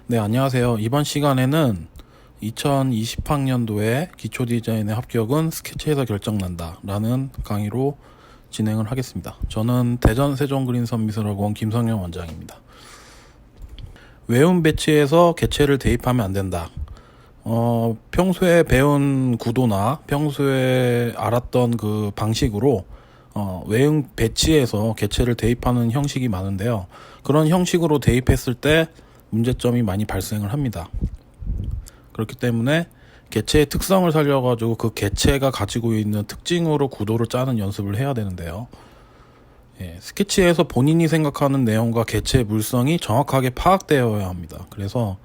네, 안녕하세요. 이번 시간에는 2020학년도에 기초 디자인의 합격은 스케치에서 결정난다 라는 강의로 진행을 하겠습니다. 저는 대전 세종그린선미술학원 김성현 원장입니다. 외운 배치에서 개체를 대입하면 안 된다. 평소에 배운 구도나 평소에 알았던 그 방식으로 외운 배치에서 개체를 대입하는 형식이 많은데요. 그런 형식으로 대입했을 때 문제점이 많이 발생을 합니다. 그렇기 때문에 개체의 특성을 살려가지고 그 개체가 가지고 있는 특징으로 구도를 짜는 연습을 해야 되는데요. 스케치에서 본인이 생각하는 내용과 개체의 물성이 정확하게 파악되어야 합니다. 그래서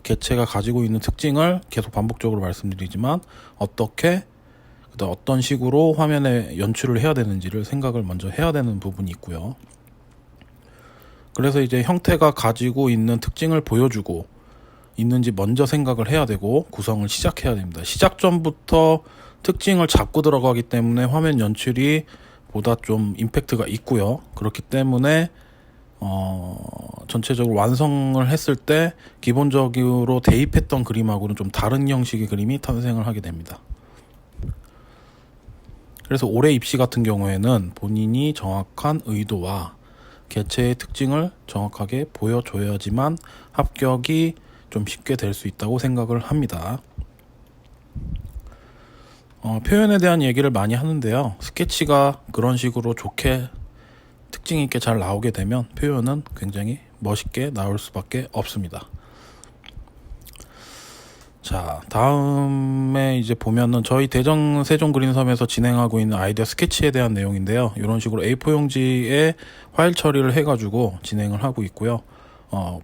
개체가 가지고 있는 특징을 계속 반복적으로 말씀드리지만 어떤 식으로 화면에 연출을 해야 되는지를 생각을 먼저 해야 되는 부분이 있고요. 그래서 이제 형태가 가지고 있는 특징을 보여주고 있는지 먼저 생각을 해야 되고 구성을 시작해야 됩니다. 시작 전부터 특징을 잡고 들어가기 때문에 화면 연출이 보다 좀 임팩트가 있고요. 그렇기 때문에 전체적으로 완성을 했을 때 기본적으로 대입했던 그림하고는 좀 다른 형식의 그림이 탄생을 하게 됩니다. 그래서 올해 입시 같은 경우에는 본인이 정확한 의도와 개체의 특징을 정확하게 보여줘야지만 합격이 좀 쉽게 될 수 있다고 생각을 합니다. 표현에 대한 얘기를 많이 하는데요. 스케치가 그런 식으로 좋게 특징 있게 잘 나오게 되면 표현은 굉장히 멋있게 나올 수밖에 없습니다. 자, 다음에 이제 보면은 저희 대전 세종그린섬에서 진행하고 있는 아이디어 스케치에 대한 내용인데요. 이런 식으로 A4 용지에 파일 처리를 해가지고 진행을 하고 있고요.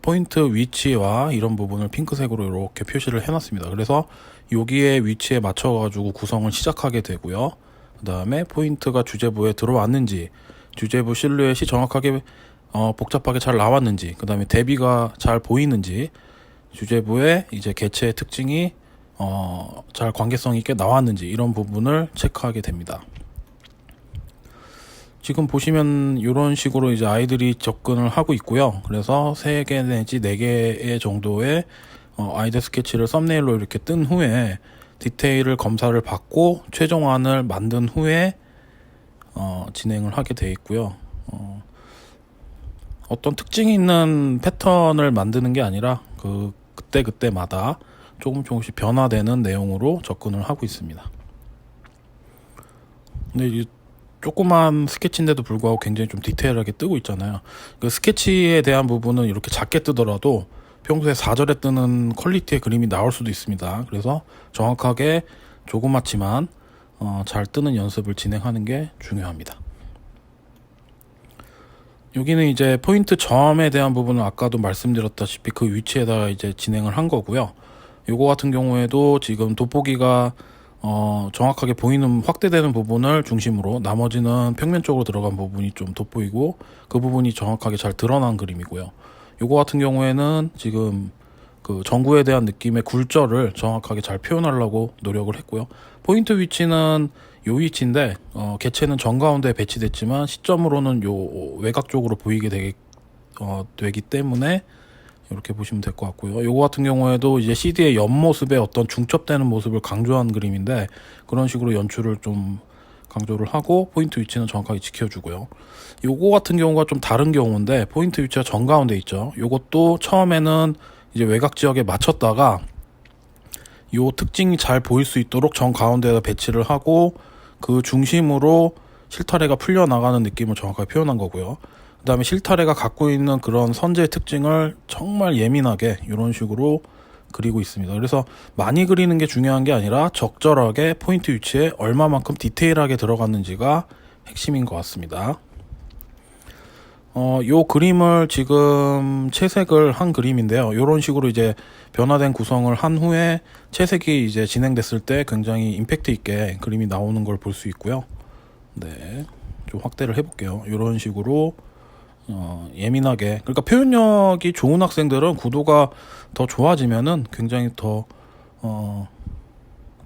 포인트 위치와 이런 부분을 핑크색으로 이렇게 표시를 해놨습니다. 그래서 여기에 위치에 맞춰가지고 구성을 시작하게 되고요. 그 다음에 포인트가 주제부에 들어왔는지, 주제부 실루엣이 정확하게 복잡하게 잘 나왔는지, 그 다음에 대비가 잘 보이는지, 주제부에 이제 개체의 특징이 잘 관계성 있게 나왔는지 이런 부분을 체크하게 됩니다. 지금 보시면 이런 식으로 이제 아이들이 접근을 하고 있고요. 그래서 3개 내지 4개의 정도의 아이디어 스케치를 썸네일로 이렇게 뜬 후에 디테일을 검사를 받고 최종안을 만든 후에 진행을 하게 되어 있고요. 어떤 특징이 있는 패턴을 만드는 게 아니라 그때마다 조금씩 변화되는 내용으로 접근을 하고 있습니다. 근데 이 조그만 스케치인데도 불구하고 굉장히 좀 디테일하게 뜨고 있잖아요. 그 스케치에 대한 부분은 이렇게 작게 뜨더라도 평소에 4절에 뜨는 퀄리티의 그림이 나올 수도 있습니다. 그래서 정확하게 조그맣지만 잘 뜨는 연습을 진행하는 게 중요합니다. 여기는 이제 포인트 점에 대한 부분은 아까도 말씀드렸다시피 그 위치에다가 이제 진행을 한 거고요. 요거 같은 경우에도 지금 돋보기가 정확하게 보이는 확대되는 부분을 중심으로 나머지는 평면 쪽으로 들어간 부분이 좀 돋보이고 그 부분이 정확하게 잘 드러난 그림이고요. 요거 같은 경우에는 지금 그 전구에 대한 느낌의 굴절을 정확하게 잘 표현하려고 노력을 했고요. 포인트 위치는 요 위치인데 개체는 정가운데에 배치됐지만 시점으로는 요 외곽 쪽으로 보이게 되기 때문에 이렇게 보시면 될 것 같고요. 요거 같은 경우에도 이제 CD의 옆모습의 어떤 중첩되는 모습을 강조한 그림인데 그런 식으로 연출을 좀 강조를 하고 포인트 위치는 정확하게 지켜주고요. 요거 같은 경우가 좀 다른 경우인데 포인트 위치가 정가운데 있죠. 요것도 처음에는 이제 외곽 지역에 맞췄다가 요 특징이 잘 보일 수 있도록 정가운데에다 배치를 하고 그 중심으로 실타래가 풀려나가는 느낌을 정확하게 표현한 거고요. 그 다음에 실타래가 갖고 있는 그런 선재의 특징을 정말 예민하게 이런 식으로 그리고 있습니다. 그래서 많이 그리는 게 중요한 게 아니라 적절하게 포인트 위치에 얼마만큼 디테일하게 들어갔는지가 핵심인 것 같습니다. 요 그림을 지금 채색을 한 그림인데요. 이런 식으로 이제 변화된 구성을 한 후에 채색이 이제 진행됐을 때 굉장히 임팩트 있게 그림이 나오는 걸 볼 수 있고요. 네, 좀 확대를 해볼게요. 이런 식으로 예민하게, 그러니까 표현력이 좋은 학생들은 구도가 더 좋아지면은 굉장히 더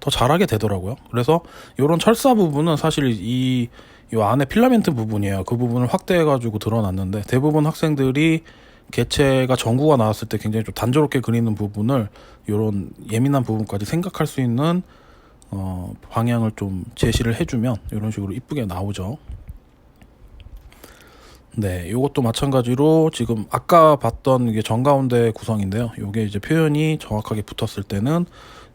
잘하게 되더라고요. 그래서 이런 철사 부분은 사실 이 안에 필라멘트 부분이에요. 그 부분을 확대해가지고 드러났는데 대부분 학생들이 개체가 전구가 나왔을 때 굉장히 좀 단조롭게 그리는 부분을 이런 예민한 부분까지 생각할 수 있는 방향을 좀 제시를 해주면 이런 식으로 이쁘게 나오죠. 네, 이것도 마찬가지로 지금 아까 봤던 이게 정가운데 구성인데요. 이게 이제 표현이 정확하게 붙었을 때는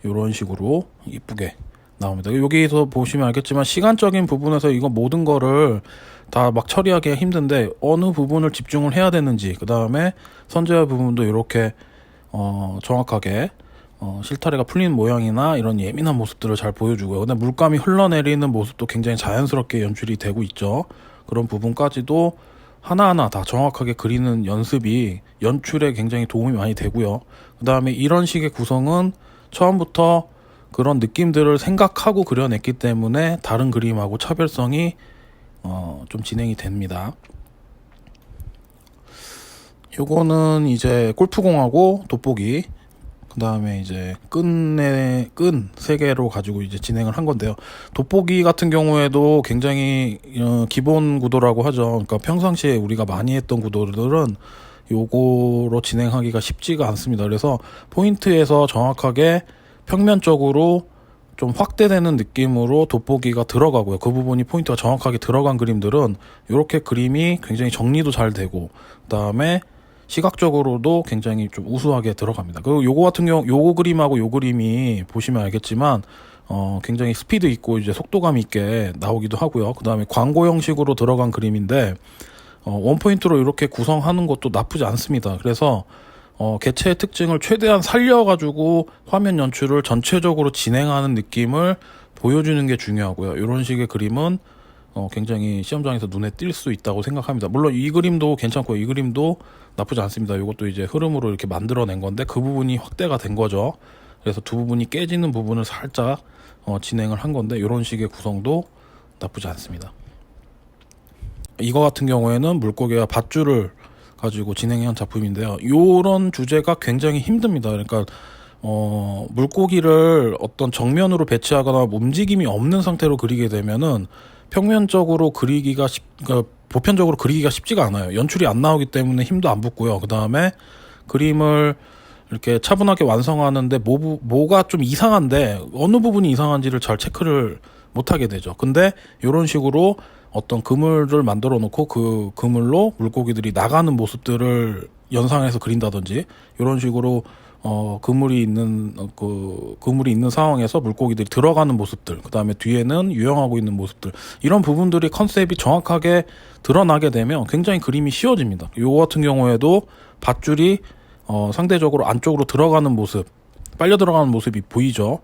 이런 식으로 이쁘게 나옵니다. 여기서 보시면 알겠지만 시간적인 부분에서 이거 모든 거를 다 막 처리하기가 힘든데 어느 부분을 집중을 해야 되는지, 그 다음에 선재화 부분도 이렇게 정확하게 실타래가 풀리는 모양이나 이런 예민한 모습들을 잘 보여주고요. 근데 물감이 흘러내리는 모습도 굉장히 자연스럽게 연출이 되고 있죠. 그런 부분까지도 하나하나 다 정확하게 그리는 연습이 연출에 굉장히 도움이 많이 되고요. 그 다음에 이런 식의 구성은 처음부터 그런 느낌들을 생각하고 그려냈기 때문에 다른 그림하고 차별성이 좀 진행이 됩니다. 요거는 이제 골프공하고 돋보기, 그 다음에 이제 끈 3개로 가지고 이제 진행을 한 건데요. 돋보기 같은 경우에도 굉장히 기본 구도라고 하죠. 그러니까 평상시에 우리가 많이 했던 구도들은 요거로 진행하기가 쉽지가 않습니다. 그래서 포인트에서 정확하게 평면적으로 좀 확대되는 느낌으로 돋보기가 들어가고요. 그 부분이 포인트가 정확하게 들어간 그림들은 이렇게 그림이 굉장히 정리도 잘 되고, 그 다음에 시각적으로도 굉장히 좀 우수하게 들어갑니다. 그리고 요거 같은 경우 요거 그림하고 요 그림이 보시면 알겠지만 굉장히 스피드 있고 이제 속도감 있게 나오기도 하고요. 그 다음에 광고 형식으로 들어간 그림인데 원포인트로 이렇게 구성하는 것도 나쁘지 않습니다. 그래서 개체의 특징을 최대한 살려가지고 화면 연출을 전체적으로 진행하는 느낌을 보여주는 게 중요하고요. 이런 식의 그림은 굉장히 시험장에서 눈에 띌 수 있다고 생각합니다. 물론 이 그림도 괜찮고요. 이 그림도 나쁘지 않습니다. 이것도 이제 흐름으로 이렇게 만들어낸 건데 그 부분이 확대가 된 거죠. 그래서 두 부분이 깨지는 부분을 살짝 진행을 한 건데 이런 식의 구성도 나쁘지 않습니다. 이거 같은 경우에는 물고기와 밧줄을 가지고 진행한 작품인데요. 이런 주제가 굉장히 힘듭니다. 그러니까 물고기를 어떤 정면으로 배치하거나 움직임이 없는 상태로 그리게 되면은 평면적으로 그리기가 그러니까 보편적으로 그리기가 쉽지가 않아요. 연출이 안 나오기 때문에 힘도 안 붙고요. 그 다음에 그림을 이렇게 차분하게 완성하는데 뭐가 좀 이상한데 어느 부분이 이상한지를 잘 체크를 못하게 되죠. 근데 이런 식으로 어떤 그물을 만들어 놓고 그 그물로 물고기들이 나가는 모습들을 연상해서 그린다든지, 이런 식으로 그물이 있는 상황에서 물고기들이 들어가는 모습들, 그 다음에 뒤에는 유영하고 있는 모습들, 이런 부분들이 컨셉이 정확하게 드러나게 되면 굉장히 그림이 쉬워집니다. 요거 같은 경우에도 밧줄이 상대적으로 안쪽으로 들어가는 모습, 빨려 들어가는 모습이 보이죠.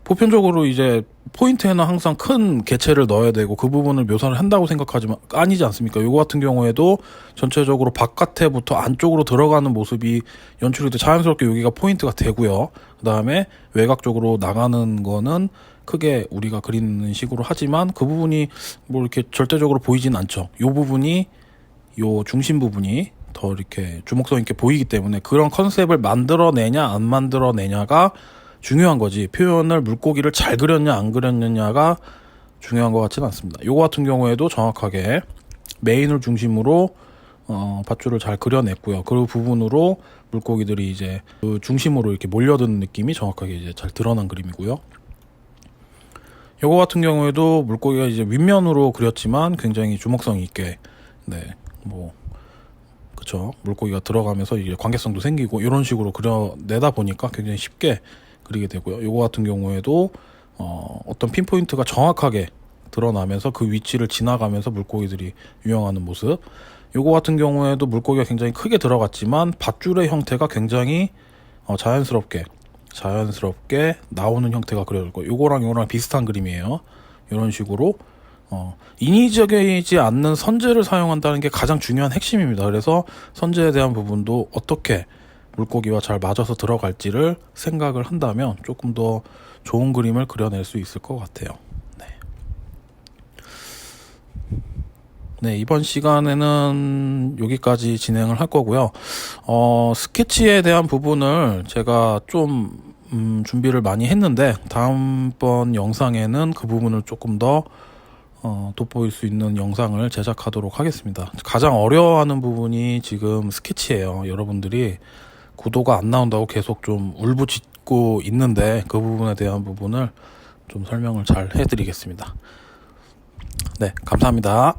보편적으로 이제 포인트에는 항상 큰 개체를 넣어야 되고 그 부분을 묘사를 한다고 생각하지만 아니지 않습니까? 요거 같은 경우에도 전체적으로 바깥에부터 안쪽으로 들어가는 모습이 연출이 돼 자연스럽게 여기가 포인트가 되고요. 그 다음에 외곽적으로 나가는 거는 크게 우리가 그리는 식으로 하지만 그 부분이 뭐 이렇게 절대적으로 보이진 않죠. 요 부분이, 요 중심 부분이 더 이렇게 주목성 있게 보이기 때문에 그런 컨셉을 만들어내냐 안 만들어내냐가 중요한 거지, 표현을 물고기를 잘 그렸냐 안 그렸느냐가 중요한 것 같지는 않습니다. 요거 같은 경우에도 정확하게 메인을 중심으로 밧줄을 잘 그려냈고요. 그 부분으로 물고기들이 이제 그 중심으로 이렇게 몰려드는 느낌이 정확하게 이제 잘 드러난 그림이고요. 요거 같은 경우에도 물고기가 이제 윗면으로 그렸지만 굉장히 주목성 있게, 그쵸, 물고기가 들어가면서 이게 관계성도 생기고 이런 식으로 그려내다 보니까 굉장히 쉽게 그리게 되고요. 요거 같은 경우에도 어떤 핀포인트가 정확하게 드러나면서 그 위치를 지나가면서 물고기들이 유영하는 모습. 요거 같은 경우에도 물고기가 굉장히 크게 들어갔지만 밧줄의 형태가 굉장히 자연스럽게 나오는 형태가 그려졌고, 요거랑 비슷한 그림이에요. 이런 식으로 인위적이지 않는 선재를 사용한다는 게 가장 중요한 핵심입니다. 그래서 선재에 대한 부분도 어떻게 물고기와 잘 맞아서 들어갈지를 생각을 한다면 조금 더 좋은 그림을 그려낼 수 있을 것 같아요. 네, 이번 시간에는 여기까지 진행을 할 거고요. 스케치에 대한 부분을 제가 좀 준비를 많이 했는데 다음번 영상에는 그 부분을 조금 더 돋보일 수 있는 영상을 제작하도록 하겠습니다. 가장 어려워하는 부분이 지금 스케치예요. 여러분들이 구도가 안 나온다고 계속 좀 울부짖고 있는데 그 부분에 대한 부분을 좀 설명을 잘 해드리겠습니다. 네, 감사합니다.